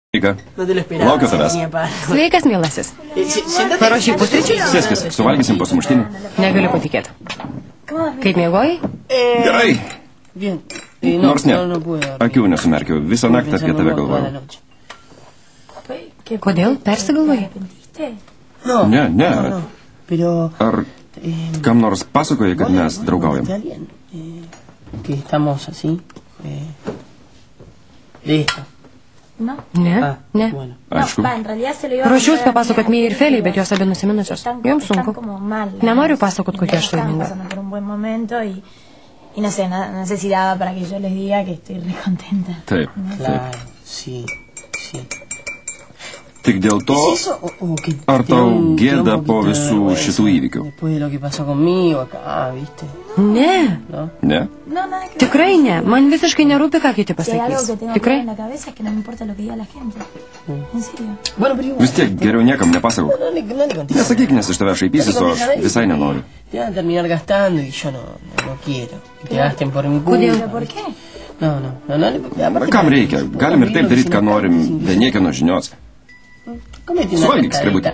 Sveika. Laukiu tavęs. Sveikas, mielasis. Paruošy pusryčius? Sėskis, suvalgysim po sumuštinį. Negaliu patikėti. Kaip miegojai? Gerai. Nors ne, akių nesumerkiau. Visą naktį apie tave galvojau. Kodėl? Persigalvojai? Ne. Ar kam nors pasakoja, kad mes draugaujam? Ne. Aišku. Ruošius papasakot Mėjai ir Feliai, bet jos abi nusiminusios. Joms sunku. Nenoriu pasakot, kokia aš laiminga. Y no sé, no sé si daba para que yo les diga que estoy re contenta. Taip. Tik dėl to, ar tau gėda po visų šitų įvykių? Ne? Tikrai ne. Man visiškai nerūpi, ką kiti pasakys. Tikrai? Vis tiek geriau niekam nepasakau. Nesakyk, nes iš tave šaipysis, o aš visai nenoriu. Kodėl? Kam reikia? Galim ir taip daryti, ką norim, be niekieno žinios. Suvalgyk skrebutį.